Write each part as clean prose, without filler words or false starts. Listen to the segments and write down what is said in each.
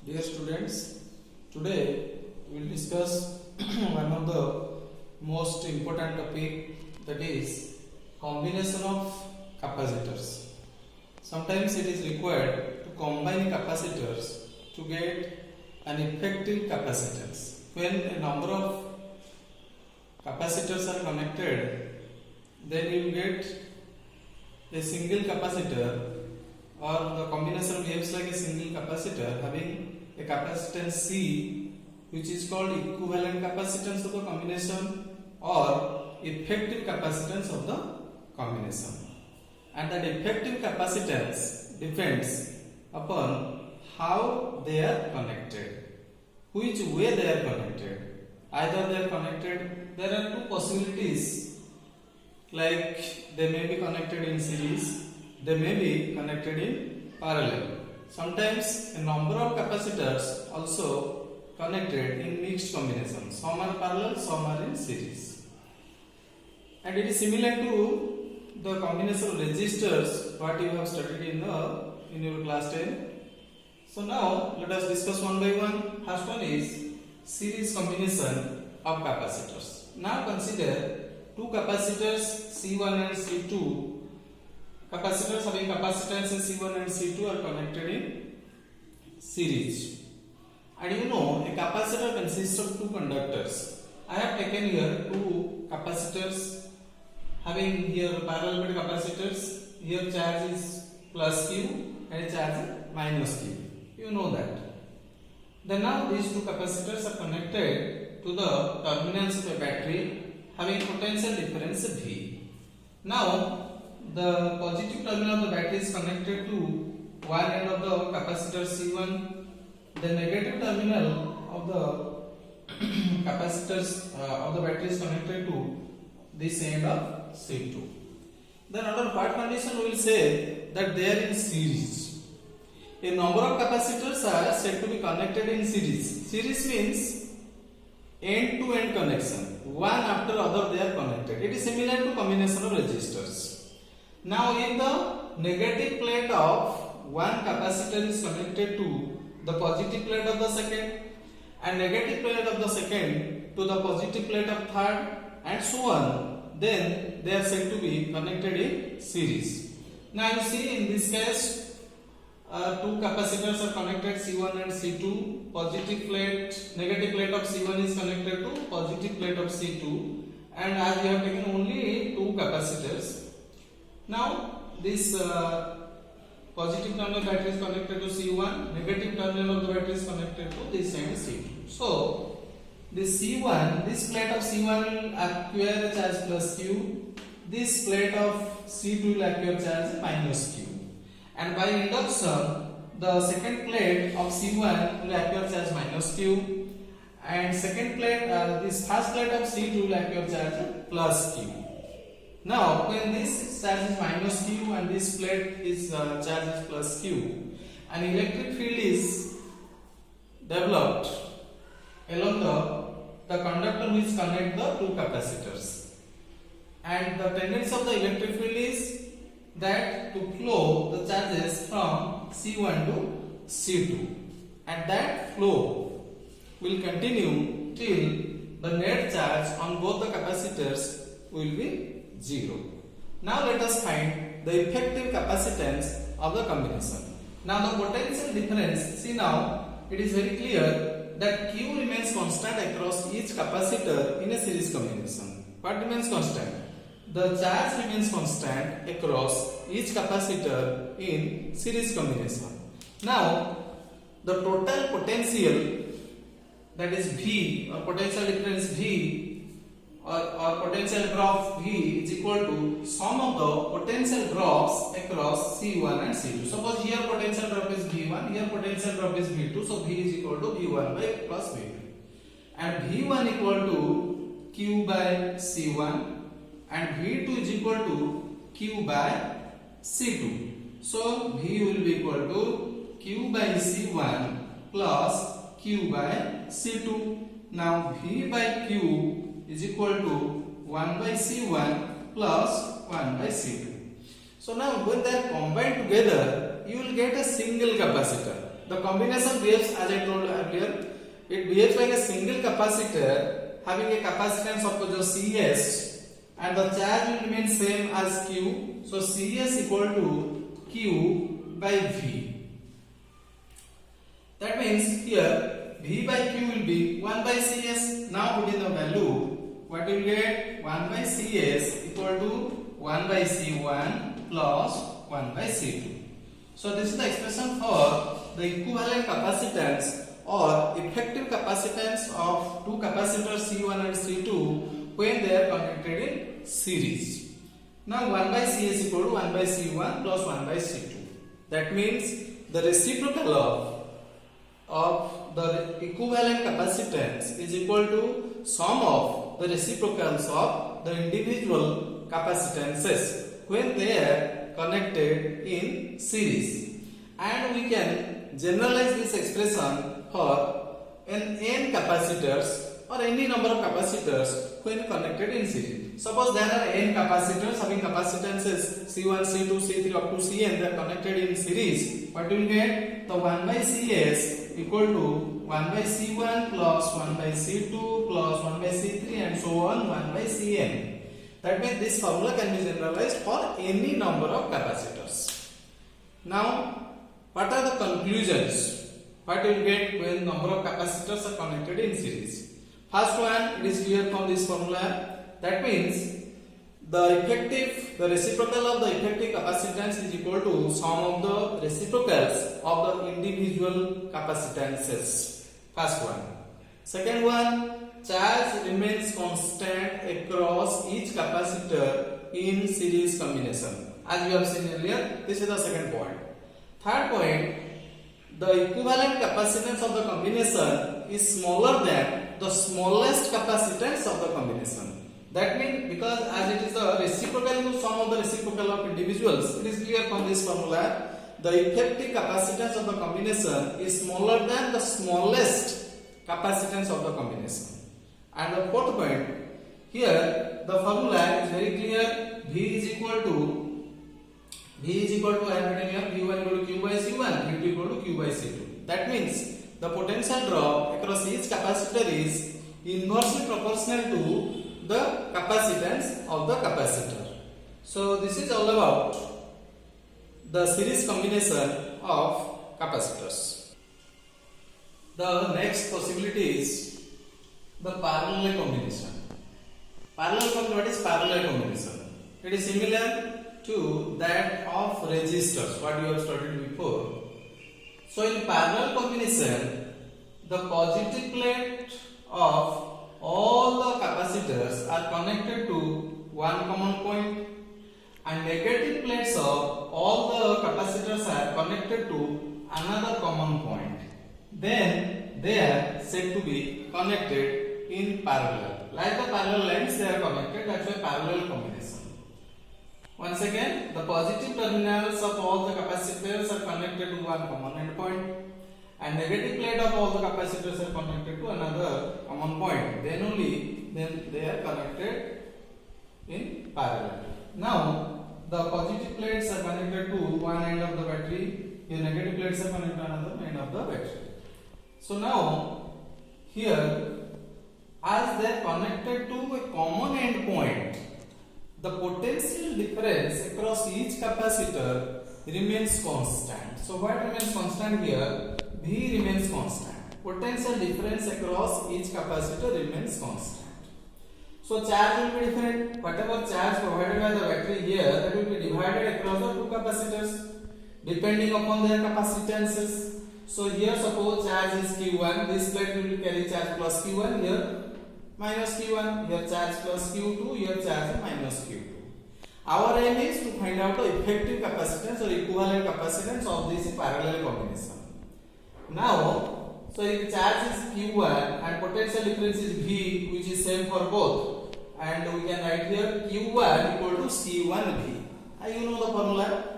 Dear students, today we will discuss one of the most important topic, that is combination of capacitors. Sometimes it is required to combine capacitors to get an effective capacitance. When a number of capacitors are connected, then you get a single capacitor, or the combination behaves like a single capacitor having a capacitance C, which is called equivalent capacitance of the combination or effective capacitance of the combination. And that effective capacitance depends upon how they are connected, which way they are connected. Either they are connected, there are two possibilities, like they may be connected in series, they may be connected in parallel. Sometimes a number of capacitors also connected in mixed combination. Some are parallel, some are in series. And it is similar to the combination of resistors what you have studied in your class 10. So now let us discuss one by one. First one is series combination of capacitors. Now consider two capacitors C1 and C2. Capacitors having capacitance C1 and C2 are connected in series. And you know, a capacitor consists of two conductors. I have taken here two capacitors having here parallel capacitors. Here charge is plus Q and charge is minus Q. You know that. Then now these two capacitors are connected to the terminals of a battery having potential difference V. Now the positive terminal of the battery is connected to one end of the capacitor C1. The negative terminal of the capacitors of the battery is connected to this end of C2. Then under what condition we will say that they are in series? A number of capacitors are said to be connected in series. Series means end-to-end connection. One after other they are connected. It is similar to combination of resistors. Now if the negative plate of one capacitor is connected to the positive plate of the second, and negative plate of the second to the positive plate of third, and so on, then they are said to be connected in series. Now you see in this case two capacitors are connected, C1 and C2. Positive plate, negative plate of C1 is connected to positive plate of C2, and as we have taken only two capacitors. Now this positive terminal battery is connected to C1, negative terminal of the battery is connected to this end C2. So this C1, this plate of C1 will acquire charge plus Q, this plate of C2 will acquire charge minus Q, and by induction the second plate of C1 will acquire charge minus Q, and second plate, this first plate of C2 will acquire charge plus Q. Now when this charge is minus Q and this plate is charge is plus Q, an electric field is developed along the conductor which connect the two capacitors, and the tendency of the electric field is that to flow the charges from C1 to C2, and that flow will continue till the net charge on both the capacitors will be 0. Now let us find the effective capacitance of the combination. Now the potential difference, see now it is very clear that Q remains constant across each capacitor in a series combination. What remains constant? The charge remains constant across each capacitor in series combination. Now the total potential, that is V, or potential difference V, or potential drop V is equal to sum of the potential drops across C1 and C2. Suppose here potential drop is V1, here potential drop is V2, so V is equal to V1 by plus V2, and V1 equal to Q by C1, and V2 is equal to Q by C2. So V will be equal to Q by C1 plus Q by C2. Now V by Q is equal to 1 by C1 plus 1 by C2. So now when they are combined together, you will get a single capacitor. the combination behaves as I told earlier. It behaves like a single capacitor having a capacitance of Cs, and the charge will remain same as Q. So Cs equal to Q by V. That means here V by Q will be 1 by Cs. Now put in the value. What will get? 1 by Cs equal to 1 by C1 plus 1 by C2. So this is the expression for the equivalent capacitance or effective capacitance of two capacitors C1 and C2 when they are connected in series. Now 1 by Cs equal to 1 by C1 plus 1 by C2. That means the reciprocal of the equivalent capacitance is equal to sum of the reciprocals of the individual capacitances when they are connected in series. And we can generalize this expression for n capacitors or any number of capacitors when connected in series. Suppose there are n capacitors having capacitances C1, C2, C3 up to Cn, they are connected in series. What will get? The 1 by Cs equal to 1 by C1 plus 1 by C2 plus 1 by C3 and so on 1 by Cn. That means this formula can be generalized for any number of capacitors. Now, what are the conclusions? What you will get when number of capacitors are connected in series? First one, it is clear from this formula. That means the reciprocal of the effective capacitance is equal to sum of the reciprocals of the individual capacitances. First one. Second one, charge remains constant across each capacitor in series combination. As we have seen earlier, this is the second point. Third point, the equivalent capacitance of the combination is smaller than the smallest capacitance of the combination. That means because as it is the reciprocal to sum of the reciprocal of individuals, it is clear from this formula the effective capacitance of the combination is smaller than the smallest capacitance of the combination. And the fourth point, here the formula is very clear. V is equal to I am writing here V1 equal to Q by C1, V2 equal to Q by C2. That means the potential drop across each capacitor is inversely proportional to the capacitance of the capacitor. So this is all about the series combination of capacitors. The next possibility is the parallel combination. What is parallel combination? It is similar to that of resistors, what you have studied before. So in parallel combination, the positive plate of all the capacitors are connected to one common point and negative plates of all the capacitors are connected to another common point. Then they are said to be connected in parallel. Like the parallel lines, they are connected, that's why parallel combination. Once again, the positive terminals of all the capacitors are connected to one common endpoint and negative plate of all the capacitors are connected to another common point. Then they are connected in parallel. Now, the positive plates are connected to one end of the battery, the negative plates are connected to another end of the battery. So now, here, as they are connected to a common endpoint, the potential difference across each capacitor remains constant. So what remains constant here? V remains constant. Potential difference across each capacitor remains constant. So charge will be different. Whatever charge provided by the battery here, that will be divided across the two capacitors depending upon their capacitances. So here suppose charge is Q1, this plate will carry charge plus Q1, here minus Q1, here charge plus Q2, here charge minus Q2. Our aim is to find out the effective capacitance or equivalent capacitance of this parallel combination. Now, so if charge is Q1 and potential difference is V, which is same for both, and we can write here Q1 equal to C1V. You know the formula.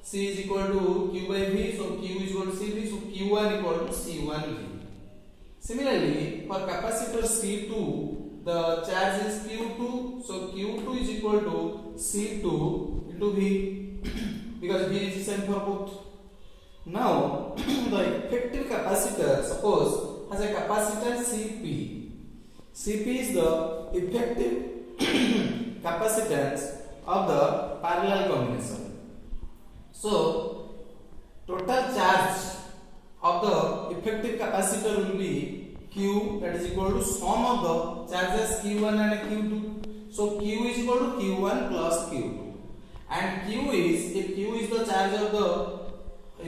C is equal to Q by V, so Q is equal to CV, so Q1 equal to C1V. Similarly, for capacitor C2, the charge is Q2, so Q2 is equal to C2 into V because V is the same for both. Now the effective capacitor suppose has a capacitance Cp. Cp is the effective capacitance of the parallel combination. So total charge of the effective capacitor will be Q, that is equal to sum of the charges Q1 and Q2. So Q is equal to Q1 plus Q2, and Q is, if Q is the charge of the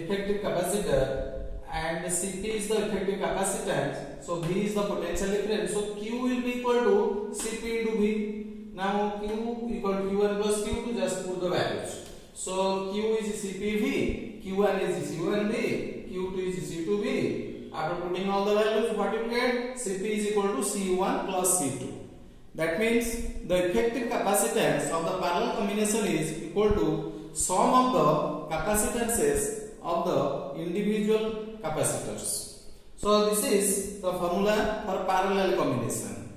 effective capacitor and Cp is the effective capacitance, so V is the potential difference. So Q will be equal to Cp into V. Now Q equal to Q1 plus Q2, just put the values. So Q is CPV, Q1 is C1V, Q2 is C2V. After putting all the values, what you get? Cp is equal to C1 plus C2. That means the effective capacitance of the parallel combination is equal to sum of the capacitances of the individual capacitors. So this is the formula for parallel combination.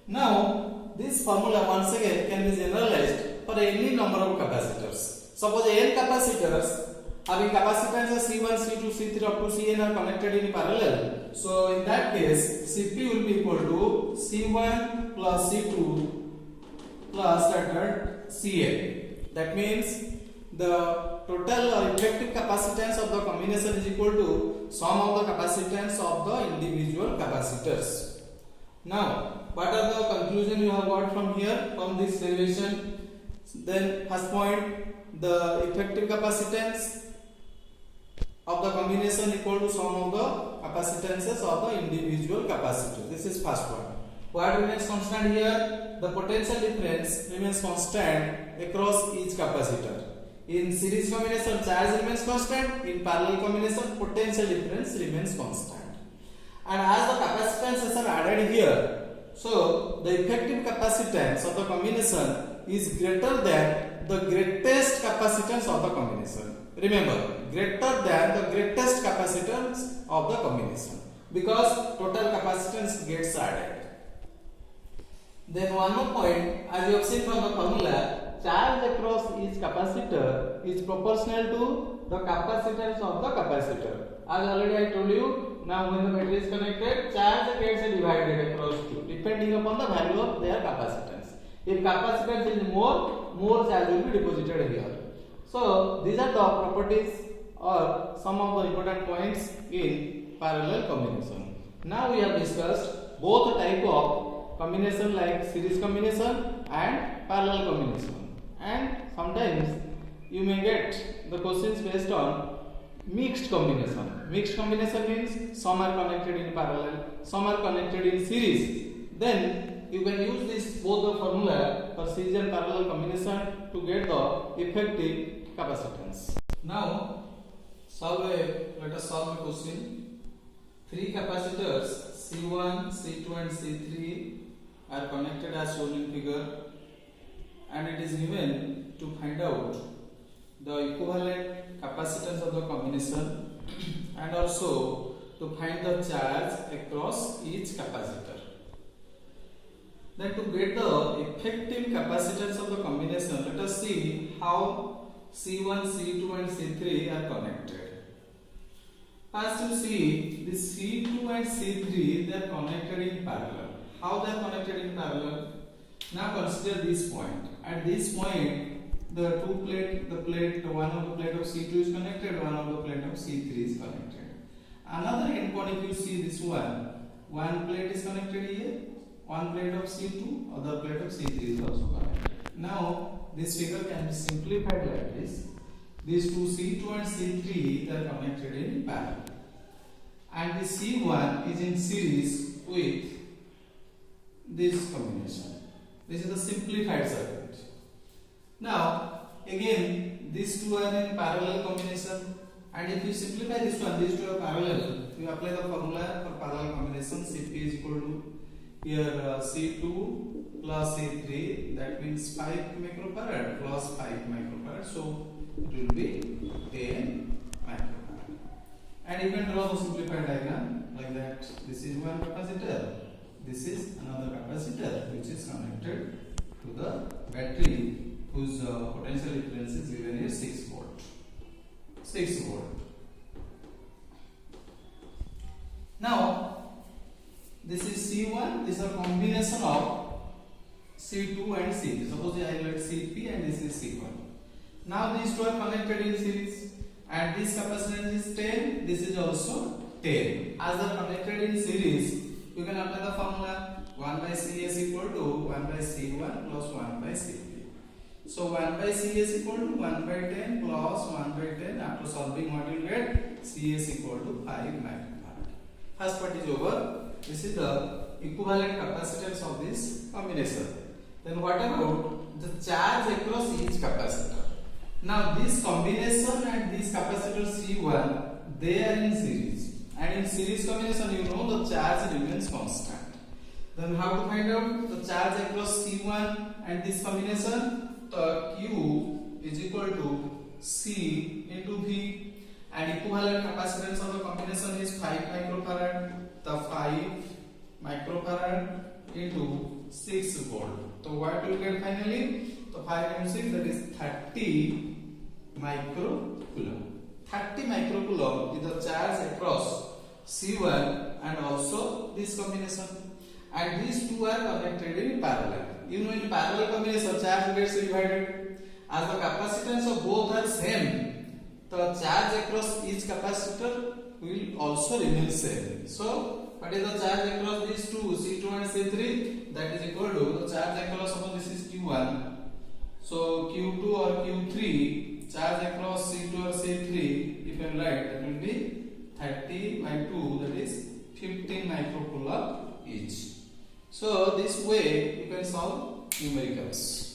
Now this formula once again can be generalized for any number of capacitors. Suppose n capacitors having capacitance C1, C2, C3 up to Cn are connected in parallel. So in that case, Cp will be equal to C1 plus C2 plus Cn. That means the total effective capacitance of the combination is equal to sum of the capacitance of the individual capacitors. Now, what are the conclusion you have got from here, from this derivation? Then first point, the effective capacitance of the combination equal to sum of the capacitances of the individual capacitors. This is first one. What remains constant here? The potential difference remains constant across each capacitor. In series combination, charge remains constant. In parallel combination, potential difference remains constant. And as the capacitances are added here, so the effective capacitance of the combination is greater than the greatest capacitance of the combination. Remember, greater than the greatest capacitance of the combination, because total capacitance gets added. Then one more point, as you have seen from the formula, charge across each capacitor is proportional to the capacitance of the capacitor. As already I told you, now when the battery is connected, charge gets divided across two depending upon the value of their capacitance. If capacitance is more charge will be deposited here. So these are the properties or some of the important points in parallel combination. Now we have discussed both type of combination like series combination and parallel combination. And sometimes you may get the questions based on mixed combination. Mixed combination means some are connected in parallel, some are connected in series. Then you can use this both the formula for series and parallel combination to get the effective capacitance. Now let us solve the question. Three capacitors C1, C2 and C3 are connected as shown in figure, and it is given to find out the equivalent capacitance of the combination and also to find the charge across each capacitor. Then to get the effective capacitance of the combination, let us see how C1, C2 and C3 are connected. First you see this C2 and C3, they are connected in parallel. How they are connected in parallel? Now consider this point. At this point, the one of the plate of C2 is connected, one of the plate of C3 is connected. Another endpoint, if you see this one plate is connected here, one plate of C2, other plate of C3 is also connected. Now this figure can be simplified like this. These two C2 and C3 they are connected in parallel, and the C1 is in series with this combination. This is the simplified circuit. Now again these two are in parallel combination, and if you simplify this one, these two are parallel, you apply the formula for parallel combination. Cp is equal to here C2 plus C3, that means 5 microfarad plus 5 microfarad, so it will be 10 microfarad. And you can draw the simplified diagram like that. This is one capacitor, this is another capacitor which is connected to the battery whose potential difference is given here 6 volt. this is C1. This is a combination of C2 and C3. Suppose I write C3 and this is C1. Now these two are connected in series, and this capacitance is 10. This is also 10. As they are connected in series, you can apply the formula 1 by Cs equal to 1 by C1 plus 1 by C3. So 1 by Cs equal to 1 by 10 plus 1 by 10. After solving, what you get? Cs equal to 5 microfarad. First part is over. This is the equivalent capacitance of this combination. Then what about the charge across each capacitor? Now this combination and this capacitor C1, they are in series, and in series combination you know the charge remains constant. Then how to find out the charge across C1 and this combination? The Q is equal to C into V, and equivalent capacitance of the combination is 5 microfarad. The 5 microfarad into 6 volt. So what will get finally? So 5 and 6, that is 30 microcoulomb. 30 microcoulomb is the charge across C1 and also this combination. And these two are connected in parallel. You know, in parallel combination, charge gets divided. As the capacitance of both are same, the charge across each capacitor will also remain same. So, what is the charge across these two, C2 and C3? That is equal to the charge across, suppose this is Q1. So, Q2 or Q3, charge across C2 or C3, if I write, that will be 30 by 2, that is 15 microcoulomb each. So, this way you can solve numericals.